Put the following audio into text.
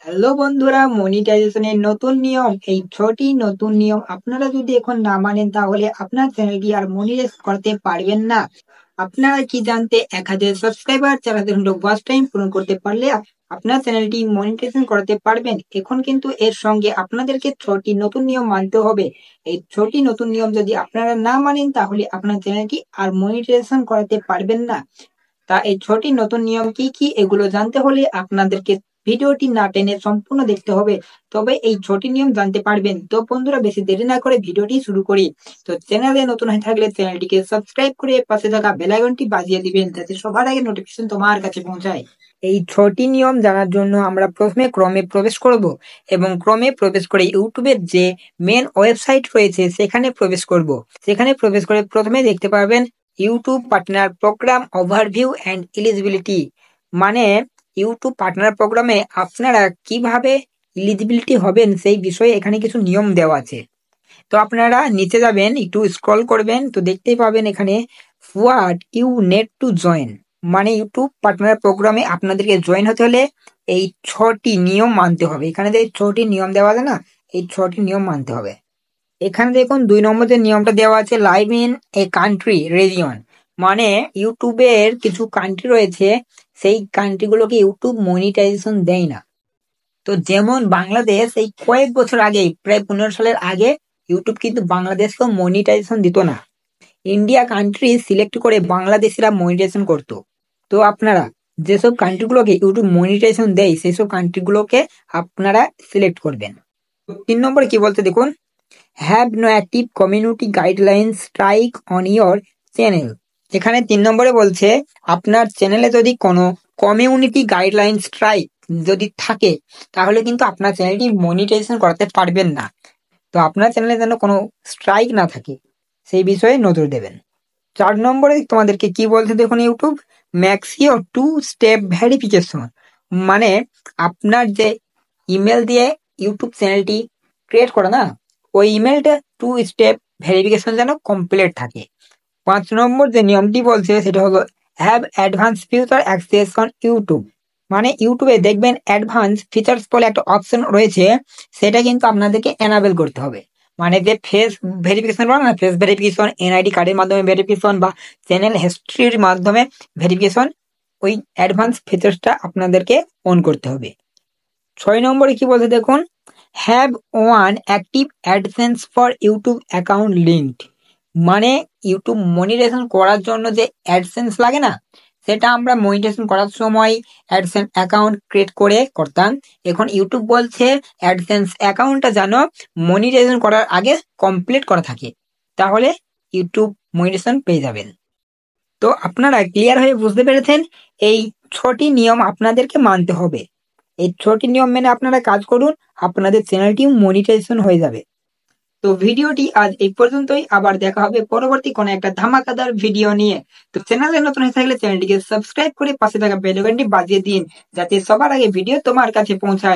Hello বন্ধুরা, মনিটাইজেশনের নতুন নিয়ম। এই 6টি নতুন নিয়ম আপনারা যদি এখন না মানেন তাহলে আপনার চ্যানেলটি আর মনিটাইজ করতে পারবেন না। আপনারা কি জানতে 1000 সাবস্ক্রাইবার 4000 ওয়াচ টাইম পূরণ করতে পারলে আপনার চ্যানেলটি মনিটাইজেশন করতে পারবেন। এখন কিন্তু এর সঙ্গে আপনাদেরকে 6টি নতুন নিয়ম মানতে হবে। এই 6টি নতুন নিয়ম যদি আপনারা না মানেন তাহলে আপনার চ্যানেলটি আর মনিটাইজেশন করাতে পারবেন না। তা এই 6টি নতুন নিয়ম কি কি এগুলো জানতে হলে আপনাদেরকে ভিডিওটি না টেনে সম্পূর্ণ দেখতে হবে, তবে এই 6টি নিয়ম জানতে পারবেন। তো বন্ধুরা, বেশি দেরি না করে ভিডিওটি শুরু করি। তো চ্যানেলে নতুন হয়ে থাকলে চ্যানেলটিকে সাবস্ক্রাইব করে পাশে থাকা বেল আইকনটি বাজিয়ে দিবেন যাতে সবার আগে নোটিফিকেশন তোমার কাছে পৌঁছায়। এই 6টি নিয়ম জানার জন্য আমরা প্রথমে ক্রমে প্রবেশ করব এবং ক্রমে প্রবেশ করে ইউটিউবের যে মেন ওয়েবসাইট রয়েছে সেখানে প্রবেশ করব। সেখানে প্রবেশ করে প্রথমে দেখতে পাবেন YouTube partner program overview and eligibility. মানে ইউটিউব পার্টনার প্রোগ্রামে আপনারা কিভাবে এলিজিবিলিটি হবেন সেই বিষয়ে এখানে কিছু নিয়ম দেওয়া আছে। তো আপনারা নিচে যাবেন, একটু স্ক্রল করবেন, তো দেখতেই পাবেন এখানে what you need to join. মানে ইউটিউব পার্টনার প্রোগ্রামে আপনাদেরকে জয়েন হতে হলে এই 6টি নিয়ম মানতে হবে। এখানে যে 6টি নিয়ম দেওয়া আছে না, এই 6টি নিয়ম মানতে হবে। এখানে দেখুন 2 নম্বর যে নিয়মটা দেওয়া আছে, live in a country region. মানে ইউটিউবের কিছু কান্ট্রি রয়েছে, সেই কান্ট্রিগুলোকে ইউটিউব মনিটাইজেশন দেয় না। তো যেমন বাংলাদেশ, এই কয়েক বছর আগে, প্রায় 15 সালের আগে ইউটিউব কিন্তু বাংলাদেশকেও মনিটাইজেশন দিত না। ইন্ডিয়া কান্ট্রি সিলেক্ট করে বাংলাদেশিরা মনিটাইজেশন করতো। তো আপনারা যেসব কান্ট্রিগুলোকে ইউটিউব মনিটাইজেশন দেয় সেই সব কান্ট্রিগুলোকে আপনারা সিলেক্ট করবেন। 3 নম্বরে কি বলতে দেখুন, have no active community guideline strike on your channel. এখানে 3 নম্বরে বলছে আপনার চ্যানেলে যদি কোনো কমিউনিটি গাইডলাইন স্ট্রাইক যদি থাকে তাহলে কিন্তু আপনার চ্যানেলটি মনিটাইজেশন করাতে পারবেন না। তো আপনার চ্যানেলে যেন কোনো স্ট্রাইক না থাকে সেই বিষয়ে নজর দেবেন। 4 নম্বরে তোমাদেরকে কি বলছে দেখুন, ইউটিউব ম্যাক্সিও 2 স্টেপ ভেরিফিকেশন। মানে আপনার যে ইমেল দিয়ে ইউটিউব চ্যানেলটি ক্রিয়েট করে না, ওই ইমেলটা 2 স্টেপ ভেরিফিকেশন যেন কমপ্লিট থাকে। 5 নম্বর যে নিয়মটি বলছে সেটা হলো have advance feature access on YouTube. মানে ইউটিউবে দেখবেন অ্যাডভান্স ফিচার্স বলে একটা অপশন রয়েছে, সেটা কিন্তু আপনাদেরকে এনাবেল করতে হবে। মানে যে ফেস ভেরিফিকেশন বলে না, ফেস ভেরিফিকেশন, এনআইডি কার্ডের মাধ্যমে ভেরিফিকেশন বা চ্যানেল হিস্ট্রির মাধ্যমে ভেরিফিকেশন, ওই অ্যাডভান্স ফিচার্সটা আপনাদেরকে অন করতে হবে। 6 নম্বরে কি বলছে দেখুন, have one active AdSense for YouTube account linked. মানে ইউটিউব মনিটাইজেশন করার জন্য যে অ্যাডসেন্স লাগে না, সেটা আমরা মনিটাইজেশন করার সময় অ্যাডসেন্স অ্যাকাউন্ট ক্রিয়েট করে করতাম। এখন ইউটিউব বলছে অ্যাডসেন্স অ্যাকাউন্টটা যেন মনিটাইজেশন করার আগে কমপ্লিট করা থাকে, তাহলে ইউটিউব মনিটাইজেশন পেয়ে যাবেন। তো আপনারা ক্লিয়ার হয়ে বুঝতে পেরেছেন এই 6টি নিয়ম আপনাদেরকে মানতে হবে। এই 6টি নিয়ম মেনে আপনারা কাজ করুন, আপনাদের চ্যানেলটিও মনিটাইজেশন হয়ে যাবে। তো ভিডিওটি আজ এই পর্যন্তই, আবার দেখা হবে পরবর্তী কোনো একটা ধামাকাদার ভিডিও নিয়ে। তো চ্যানেলে নতুন হয়ে থাকলে চ্যানেলটিকে সাবস্ক্রাইব করে পাশে থাকা বেল আইকনটি বাজিয়ে দিন যাতে সবার আগে ভিডিও তোমার কাছে পৌঁছায়।